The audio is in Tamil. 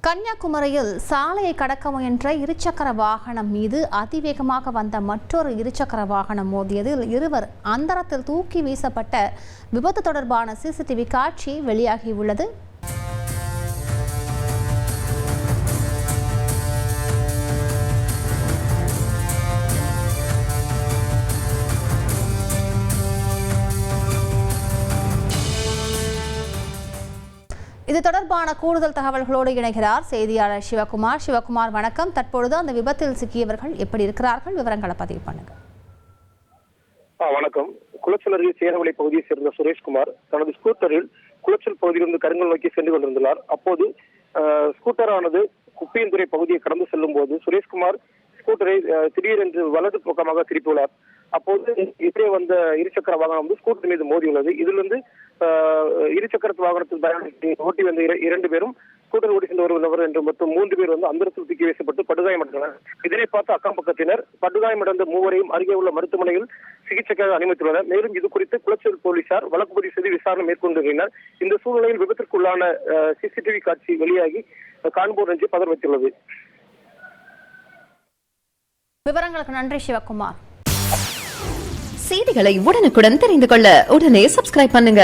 கன்னியாகுமரியில் சாலையை கடக்க முயன்ற இருசக்கர வாகனம் மீது அதிவேகமாக வந்த மற்றொரு இருசக்கர வாகனம் மோதியதில் இருவர் அந்தரத்தில் தூக்கி வீசப்பட்ட விபத்து தொடர்பான சிசிடிவி காட்சி வெளியாகியுள்ளது. இது தொடர்பான கூடுதல் தகவல்களோடு இணைகிறார் செய்தியாளர் சிவகுமார். சிவகுமார், வணக்கம். தற்பொழுது அந்த விபத்தில் சிக்கியவர்கள் எப்படி இருக்கிறார்கள்? விவரங்களை பதிவு பண்ணுங்க. வணக்கம். குளச்சல் அருகே சேரவலை பகுதியை சேர்ந்த சுரேஷ்குமார் தனது ஸ்கூட்டரில் குளச்சல் பகுதியிலிருந்து கருங்கல் நோக்கி சென்று கொண்டிருந்தார். அப்போது ஸ்கூட்டரானது குப்பையன்துறை பகுதியை கடந்து செல்லும் போது சுரேஷ்குமார் ஸ்கூட்டரை திடீரென்று வலது பக்கமாக திருப்பியுள்ளார். அப்போது இதே வந்த இருசக்கர வாகனம் ஸ்கூட்டர் மீது மோதியுள்ளது. இதிலிருந்து இருசக்கர வாகனத்தில் ஓட்டி வந்த இரண்டு பேரும் ஸ்கூட்டர் ஓட்டி சென்று வருவர் என்று மொத்தம் 3 பேர் அந்தரத்தில் தூக்கி வீசப்பட்டு படுகாயமடைந்தனர். இதனை பார்த்த அக்கம் பக்கத்தினர் படுகாயமடைந்த மூவரையும் அருகே உள்ள மருத்துவமனையில் சிகிச்சைக்காக அனுமதித்துள்ளனர். மேலும் இது குறித்து குளச்சல் போலீசார் வழக்கு பதிவு செய்து விசாரணை மேற்கொண்டு வருகின்றனர். இந்த சூழ்நிலையில் விபத்திற்குள்ளான சிசிடிவி காட்சி வெளியாகி காண்போர் என்று பதர் வைத்துள்ளது. விவரங்களுக்கு நன்றி சிவகுமார். செய்திகளை உடனுக்குடன் தெரிந்து கொள்ள உடனே சப்ஸ்கிரைப் பண்ணுங்க.